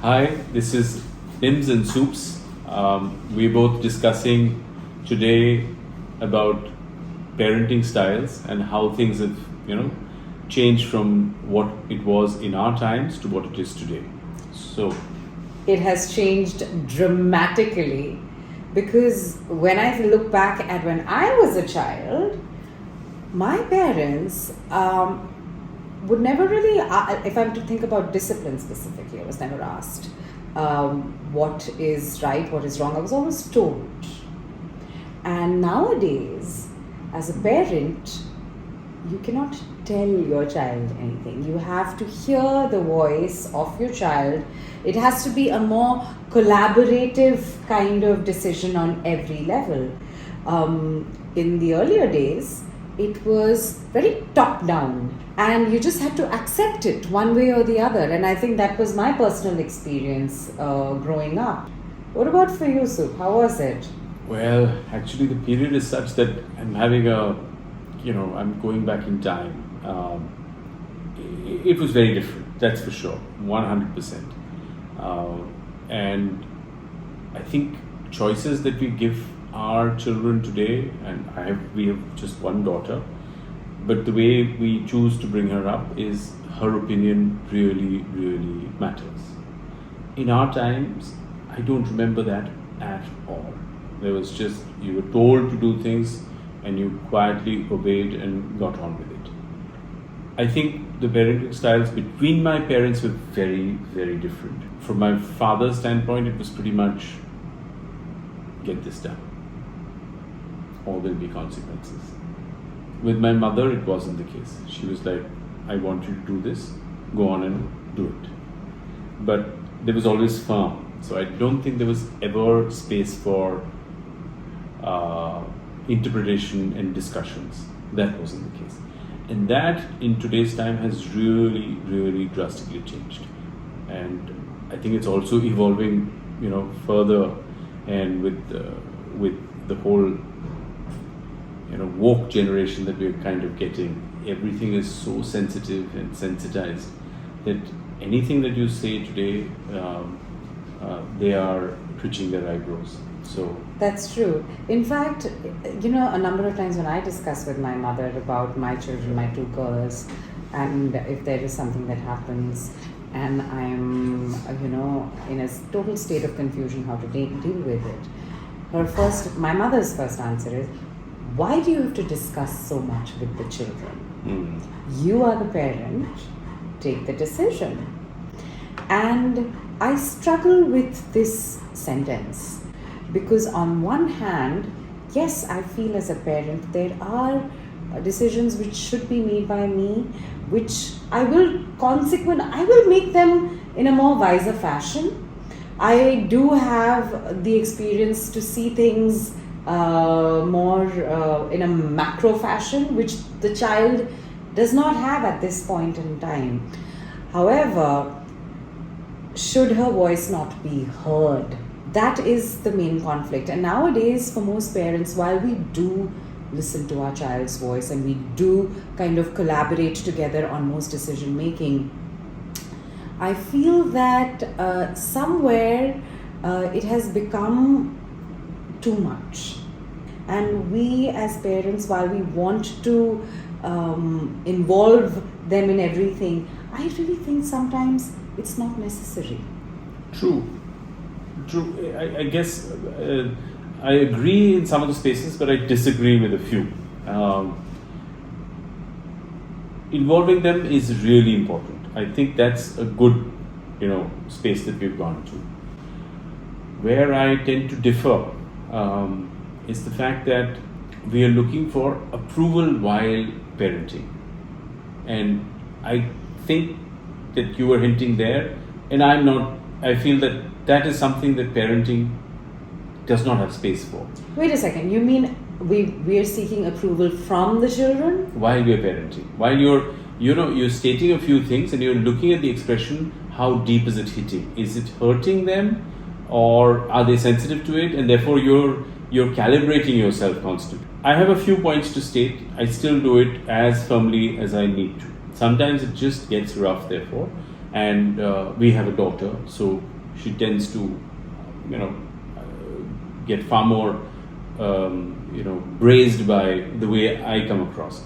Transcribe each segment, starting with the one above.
Hi, this is Nims and Soups. We're both discussing today about parenting styles and how things have, changed from what it was in our times to what it is today. So, It has changed dramatically because when I look back at when I was a child, my parents would never really, if I'm to think about discipline specifically, I was never asked what is right, what is wrong. I was always told. And nowadays, as a parent, you cannot tell your child anything. You have to hear the voice of your child. It has to be a more collaborative kind of decision on every level. In the earlier days, it was very top down and you just had to accept it one way or the other. And I think that was my personal experience growing up. What about for you, Sup? How was it? well, actually, the period is such that I'm having I'm going back in time. It was very different, that's for sure, 100%. And I think choices that we give our children today, and we have just one daughter, but the way we choose to bring her up is her opinion really, really matters. In our times, I don't remember that at all. There was just, you were told to do things and you quietly obeyed and got on with it. I think the parenting styles between my parents were very, very different. From my father's standpoint, it was pretty much get this done, or there'll be consequences. With my mother, it wasn't the case. She was like, I want you to do this, go on and do it. But there was always firm. So I don't think there was ever space for interpretation and discussions. That wasn't the case. And that in today's time has really, really drastically changed. And I think it's also evolving, further, and with the whole, woke generation that we're kind of getting, everything is so sensitive and sensitized that anything that you say today, they are twitching their eyebrows. So That's true. In fact, a number of times when I discuss with my mother about my children, my two girls, and if there is something that happens and I'm, in a total state of confusion how to deal with it, my mother's first answer is, why do you have to discuss so much with the children? You are the parent, take the decision. And I struggle with this sentence because on one hand, yes, I feel as a parent there are decisions which should be made by me, which I will make them in a more wiser fashion. I do have the experience to see things more in a macro fashion, which the child does not have at this point in time. However, should her voice not be heard? That is the main conflict. And nowadays, for most parents, while we do listen to our child's voice and we do kind of collaborate together on most decision making, I feel that somewhere it has become too much. And we as parents, while we want to involve them in everything, I really think sometimes it's not necessary. True. I guess I agree in some of the spaces, but I disagree with a few. Involving them is really important. I think that's a good, space that we've gone to. Where I tend to differ is the fact that we are looking for approval while parenting. And I think that you were hinting there, and I'm not. I feel that is something that parenting does not have space for. Wait a second, you mean we are seeking approval from the children? While we're parenting, while you're stating a few things and you're looking at the expression, how deep is it hitting? Is it hurting them, or are they sensitive to it, and therefore you're calibrating yourself constantly. I have a few points to state. I still do it as firmly as I need to. Sometimes it just gets rough, therefore, and we have a daughter, so she tends to, get far more, braised by the way I come across.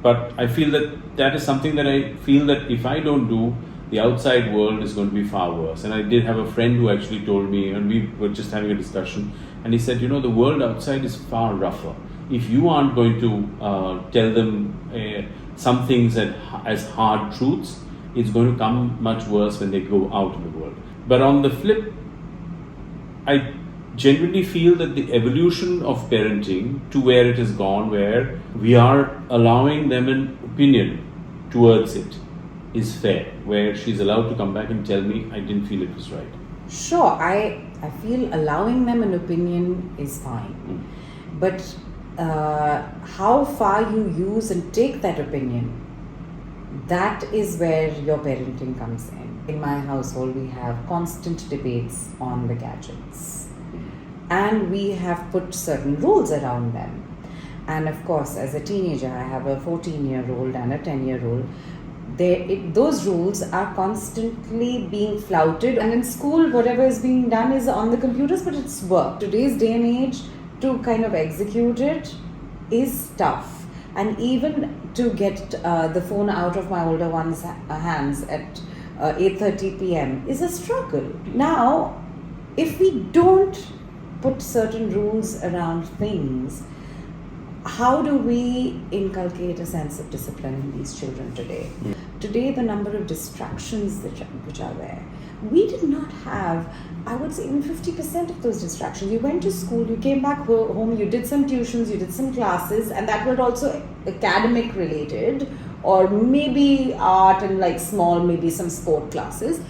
But I feel that is something that I feel that if I don't do, the outside world is going to be far worse. And I did have a friend who actually told me, and we were just having a discussion, and he said, the world outside is far rougher. If you aren't going to tell them some things as hard truths, it's going to come much worse when they go out in the world. But on the flip, I genuinely feel that the evolution of parenting to where it has gone, where we are allowing them an opinion towards it, is fair, where she's allowed to come back and tell me I didn't feel it was right. Sure, I feel allowing them an opinion is fine. But how far you use and take that opinion, that is where your parenting comes in. In my household, we have constant debates on the gadgets. And we have put certain rules around them. And of course, as a teenager, I have a 14-year-old and a 10-year-old. Those rules are constantly being flouted, and in school whatever is being done is on the computers, but it's work. Today's day and age, to kind of execute it is tough, and even to get the phone out of my older one's hands at 8:30 p.m. is a struggle. Now, if we don't put certain rules around things, how do we inculcate a sense of discipline in these children today? Today, the number of distractions which are there, we did not have, I would say, even 50% of those distractions. You went to school, you came back home, you did some tuitions, you did some classes, and that were also academic related, or maybe art and like small, maybe some sport classes.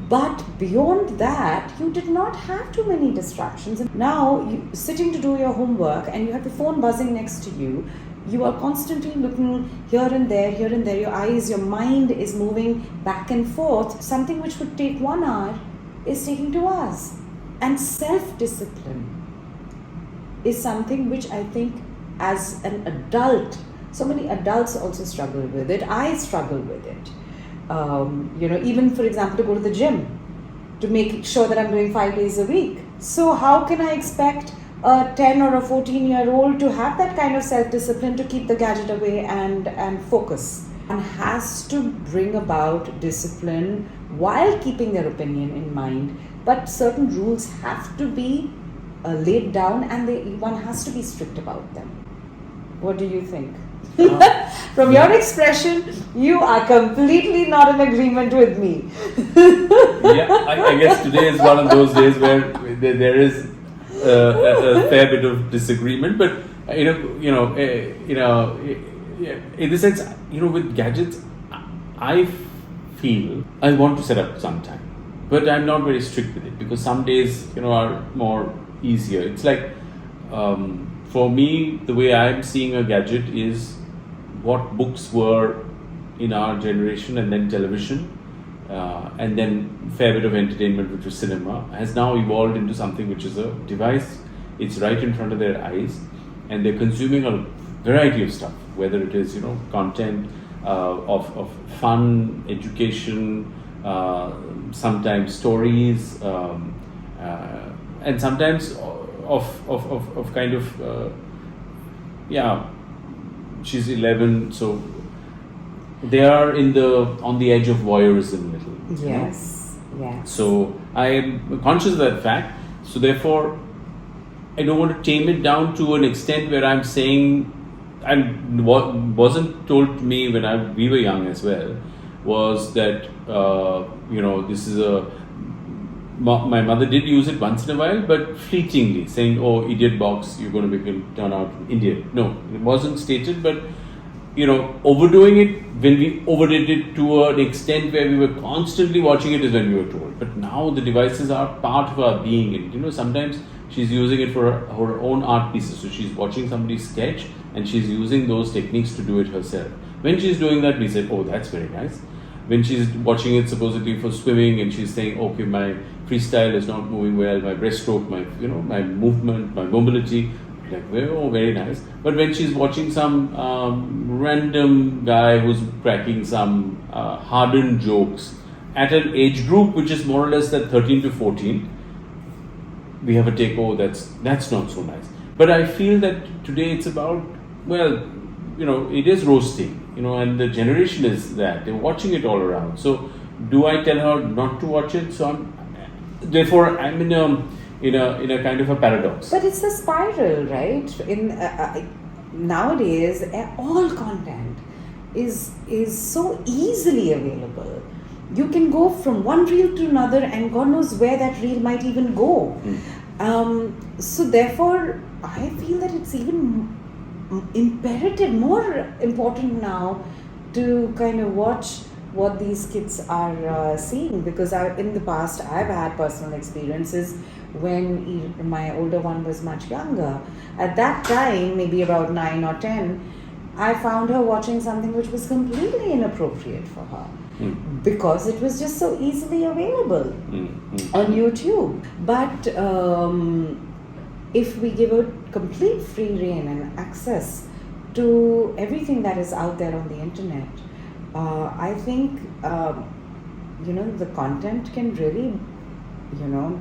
But beyond that, you did not have too many distractions. Now, sitting to do your homework and you have the phone buzzing next to you, you are constantly looking here and there, your eyes, your mind is moving back and forth. Something which would take 1 hour is taking 2 hours. And self-discipline is something which I think as an adult, so many adults also struggle with it. I struggle with it. Even for example, to go to the gym, to make sure that I'm doing 5 days a week. So how can I expect a 10 or a 14-year-old to have that kind of self-discipline to keep the gadget away and focus? One has to bring about discipline while keeping their opinion in mind, but certain rules have to be laid down, and one has to be strict about them. What do you think? From your expression, you are completely not in agreement with me. I guess today is one of those days where there is a fair bit of disagreement. But in the sense, with gadgets, I feel I want to set up sometime, but I'm not very strict with it, because some days are more easier. It's like for me, the way I'm seeing a gadget is what books were in our generation, and then television, and then fair bit of entertainment, which was cinema, has now evolved into something which is a device. It's right in front of their eyes, and they're consuming a variety of stuff, whether it is content of fun, education, sometimes stories, and sometimes of kind of she's 11, so they are on the edge of voyeurism a little. Yes. So I am conscious of that fact. So therefore, I don't want to tame it down to an extent where I'm saying, and what wasn't told to me when we were young as well, was that this is my mother did use it once in a while, but fleetingly, saying, "Oh, idiot box, you're going to turn out Indian." No, it wasn't stated, but overdoing it, when we overdid it to an extent where we were constantly watching it, is when we were told. But now the devices are part of our being, and sometimes she's using it for her own art pieces. So she's watching somebody sketch, and she's using those techniques to do it herself. When she's doing that, we said, "Oh, that's very nice." When she's watching it supposedly for swimming, and she's saying, "Okay, my freestyle is not moving well, my breaststroke, my movement, my mobility," like, "Oh, very nice." But when she's watching some random guy who's cracking some hardened jokes at an age group which is more or less that 13 to 14, we have a take, oh, that's not so nice. But I feel that today it's about, well, it is roasting, and the generation is that. They're watching it all around. So do I tell her not to watch it? So I'm in a kind of a paradox. But it's a spiral, right? Nowadays, all content is so easily available. You can go from one reel to another, and God knows where that reel might even go. So therefore, I feel that it's even imperative, more important now, to kind of watch what these kids are seeing, because in the past I've had personal experiences when my older one was much younger. At that time, maybe about 9 or 10, I found her watching something which was completely inappropriate for her. Because it was just so easily available on YouTube. But if we give a complete free rein and access to everything that is out there on the internet, I think the content can really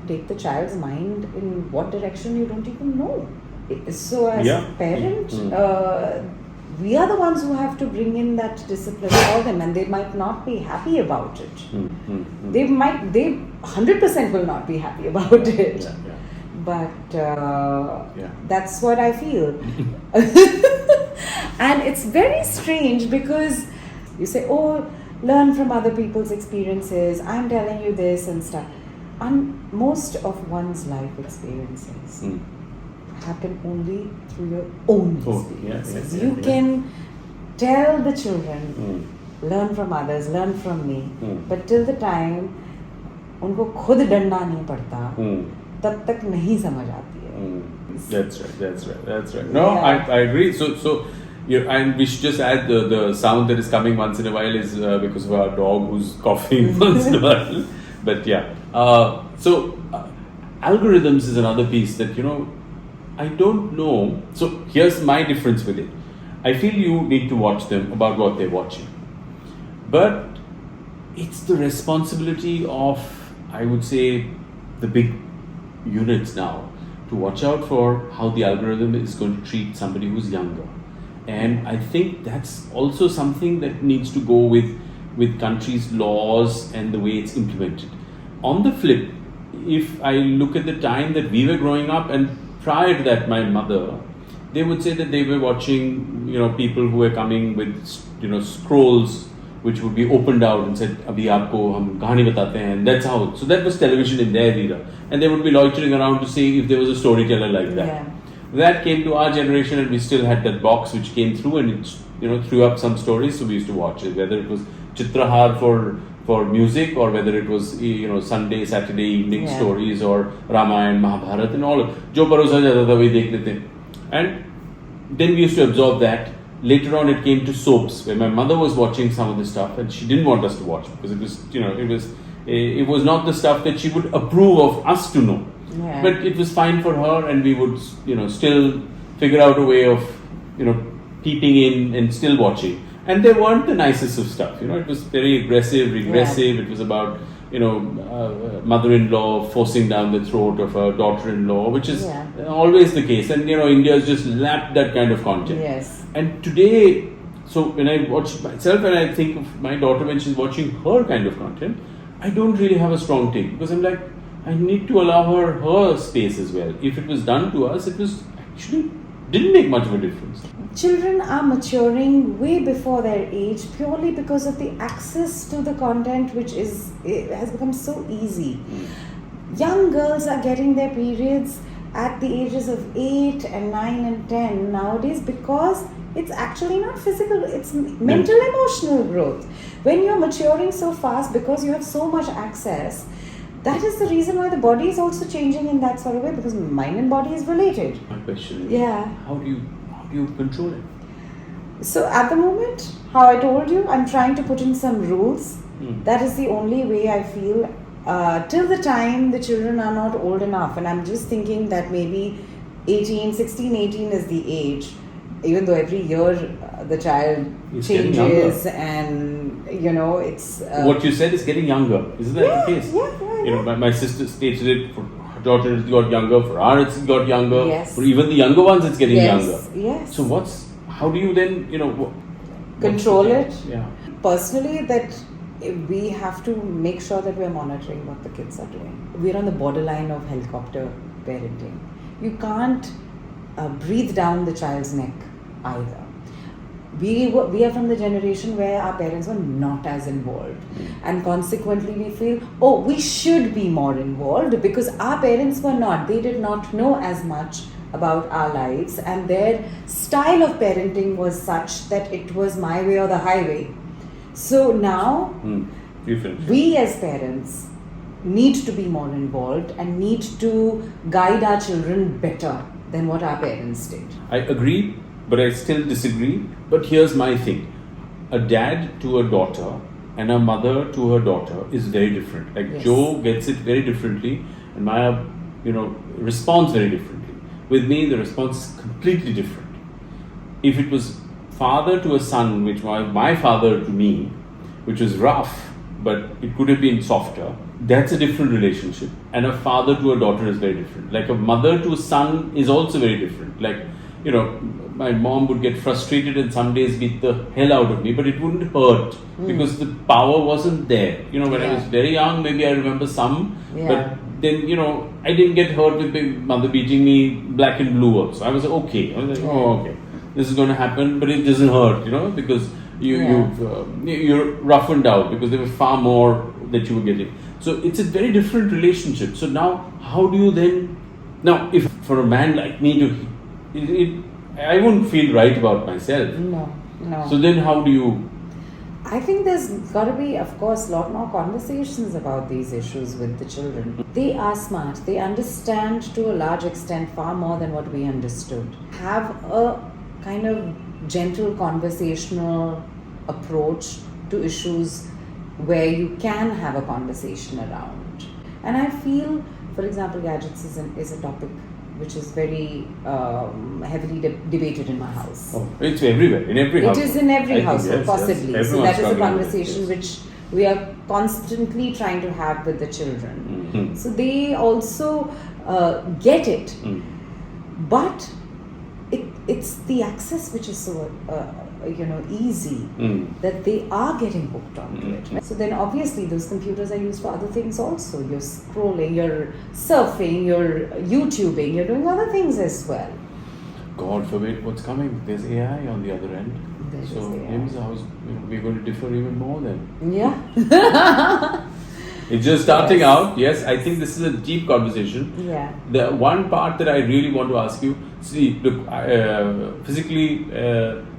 take the child's mind in what direction you don't even know. So as a parent, we are the ones who have to bring in that discipline for them, and they might not be happy about it. They 100% will not be happy about it. But that's what I feel. And it's very strange because you say, oh, learn from other people's experiences, I'm telling you this and stuff. And most of one's life experiences happen only through your own experiences. You can tell the children, learn from others, learn from me, but till the time उनको खुद डरना नहीं पड़ता, तब तक नहीं समझ आती है. That's right. No, I agree. So and we should just add the sound that is coming once in a while is because of our dog who's coughing once in a while. But so algorithms is another piece that I don't know. So here's my difference with it. I feel you need to watch them about what they're watching, but it's the responsibility of, I would say, the big units now to watch out for how the algorithm is going to treat somebody who's younger. And I think that's also something that needs to go with countries' laws and the way it's implemented. On the flip, if I look at the time that we were growing up, and prior to that, my mother, they would say that they were watching, people who were coming with, scrolls which would be opened out and said, "Abhi aapko hum kahani batate hain," and that's how. So that was television in their era, and they would be loitering around to see if there was a storyteller like that. Yeah. That came to our generation, and we still had that box which came through, and it threw up some stories. So we used to watch it, whether it was Chitrahar for music, or whether it was Sunday, Saturday evening stories, or Ramayana, Mahabharata, and all. Jo parosa jata tha wahi dekh lete. And then we used to absorb that. Later on, it came to soaps, where my mother was watching some of the stuff, and she didn't want us to watch because it was not the stuff that she would approve of us to know. Yeah. But it was fine for her, and we would still figure out a way of peeping in and still watching. And they weren't the nicest of stuff. It was very aggressive, regressive. Yeah. It was about mother-in-law forcing down the throat of her daughter-in-law, which is always the case. And India's just lapped that kind of content. Yes. And today, so when I watch myself and I think of my daughter when she's watching her kind of content, I don't really have a strong take, because I'm like, I need to allow her space as well. If it was done to us, it was actually didn't make much of a difference. Children are maturing way before their age purely because of the access to the content which has become so easy. Young girls are getting their periods at the ages of 8 and 9 and 10 nowadays because it's actually not physical, it's mental emotional growth. When you're maturing so fast because you have so much access, that is the reason why the body is also changing in that sort of way, because mind and body is related. My question is, Yeah. how do you control it? So at the moment, how I told you, I'm trying to put in some rules. That is the only way I feel. Till the time the children are not old enough, and I'm just thinking that maybe 16, 18 is the age, even though every year the child It's getting changes, and it's what you said is getting younger. Isn't that the case? Yeah. My sister stated it. For her daughter, it's got younger. For our, it's got younger. Yes. For even the younger ones, it's getting younger. Yes. So how do you then, control it? Yeah. Personally, that we have to make sure that we're monitoring what the kids are doing. We're on the borderline of helicopter parenting. You can't breathe down the child's neck either. We are from the generation where our parents were not as involved, and consequently we feel, we should be more involved because our parents were not. They did not know as much about our lives, and their style of parenting was such that it was my way or the highway. So now we as parents need to be more involved and need to guide our children better than what our parents did. I agree, but I still disagree. But here's my thing. A dad to a daughter and a mother to her daughter is very different. Like Yes. Joe gets it very differently and Maya, responds very differently. With me, the response is completely different. If it was father to a son, which was my father to me, which was rough, but it could have been softer, that's a different relationship. And a father to a daughter is very different. Like a mother to a son is also very different. Like, my mom would get frustrated and some days beat the hell out of me, but it wouldn't hurt because the power wasn't there. When I was very young, maybe I remember some, but then, I didn't get hurt with my mother beating me black and blue also. I was okay. I was like, okay, this is going to happen, but it doesn't hurt, because you're roughened out because there was far more that you were getting. So it's a very different relationship. So now, how do you then? Now, if for a man like me I wouldn't feel right about myself. No. So then, how do you? I think there's got to be, of course, a lot more conversations about these issues with the children. They are smart. They understand to a large extent far more than what we understood. Have a kind of gentle conversational approach to issues where you can have a conversation around. And I feel, for example, gadgets is a topic which is very heavily debated in my house. Oh, it's everywhere, in every house. It is in every household, yes, possibly. Yes. So that is a struggling with it, conversation which we are constantly trying to have with the children. Mm-hmm. So they also get it, but it's the access which is so easy that they are getting hooked onto it. So then obviously those computers are used for other things also. You're scrolling, you're surfing, you're YouTubing, you're doing other things as well. God forbid what's coming. There's AI on the other end. So Nims, we're going to differ even more then. Yeah. It's just starting out. Yes, I think this is a deep conversation. Yeah. The one part that I really want to ask you, look, physically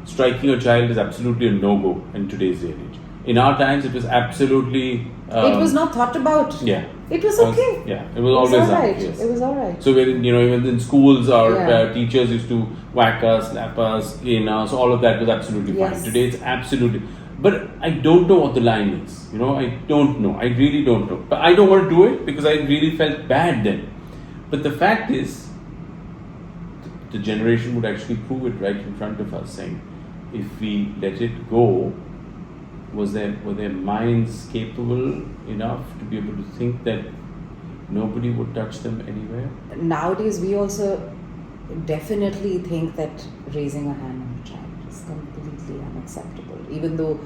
striking a child is absolutely a no-go in today's day and age. In our times, it was absolutely... it was not thought about. Yeah. It was okay. It was always alright. Yes. It was alright. So when, even in schools, our teachers used to whack us, slap us, cane us, all of that was absolutely fine. Today, it's absolutely... But I don't know what the line is. I don't know. I really don't know. But I don't want to do it because I really felt bad then. But the fact is, the generation would actually prove it right in front of us, saying, if we let it go, were their minds capable enough to be able to think that nobody would touch them anywhere? Nowadays, we also definitely think that raising a hand on a child is completely unacceptable. Even though,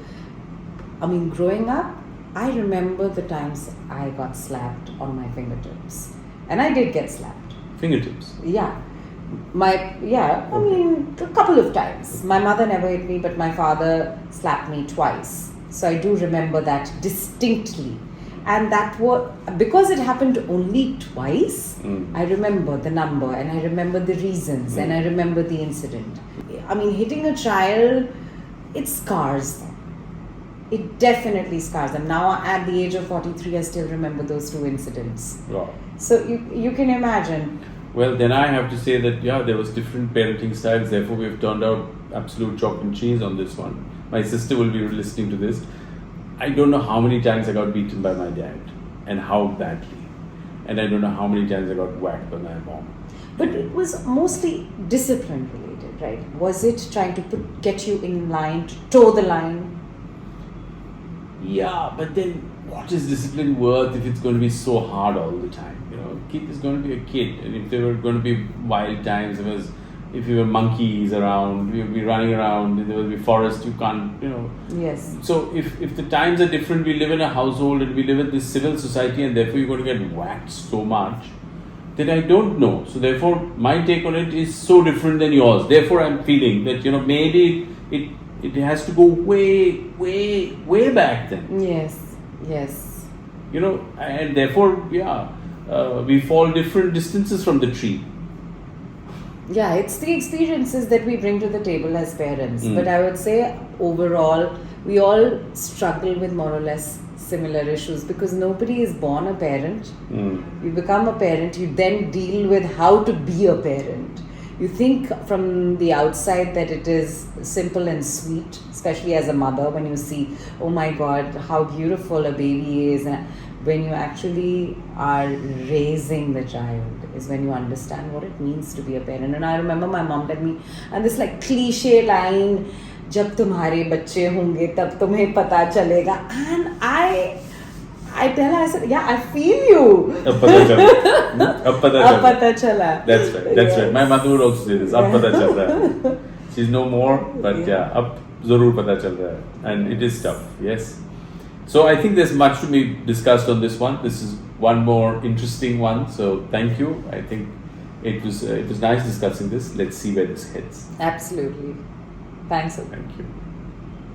growing up, I remember the times I got slapped on my fingertips. And I did get slapped. Fingertips? Yeah. A couple of times. My mother never hit me, but my father slapped me twice. So I do remember that distinctly. And that was, because it happened only twice, I remember the number and I remember the reasons and I remember the incident. Hitting a child, it scars them. It definitely scars them. Now at the age of 43, I still remember those two incidents. Wow. So you can imagine. Well, then I have to say that, there was different parenting styles. Therefore, we've turned out absolute chalk and cheese on this one. My sister will be listening to this. I don't know how many times I got beaten by my dad and how badly. and I don't know how many times I got whacked by my mom. But it was mostly discipline related, right? Was it trying to get you in line, to toe the line? Yeah, but then what is discipline worth if it's going to be so hard all the time? Kid is going to be a kid, and if there were going to be wild times, if you were monkeys around, you'll be running around, there will be forest, you can't, Yes. So if the times are different, we live in a household and we live in this civil society, and therefore you're going to get whacked so much, that I don't know. So therefore, my take on it is so different than yours. Therefore, I'm feeling that, maybe it has to go way, way, way back then. Yes. And therefore, we fall different distances from the tree. Yeah, it's the experiences that we bring to the table as parents. But I would say overall, we all struggle with more or less similar issues because nobody is born a parent. You become a parent, you then deal with how to be a parent. You think from the outside that it is simple and sweet, especially as a mother, when you see, oh my God, how beautiful a baby is. And when you actually are raising the child is when you understand what it means to be a parent. And I remember my mom telling me, and this like cliche line, जब तुम्हारे बच्चे होंगे तब तुम्हें पता चलेगा. And I tell her, I said, yeah, I feel you. अब पता चला. That's right. My mother would also say this. अब पता चल रहा है. She's no more, but अब जरूर पता चल रहा है. And it is tough. Yes. So I think there's much to be discussed on this one. This is one more interesting one. So thank you. I think it was nice discussing this. Let's see where this heads. Absolutely. Thanks. Thank you.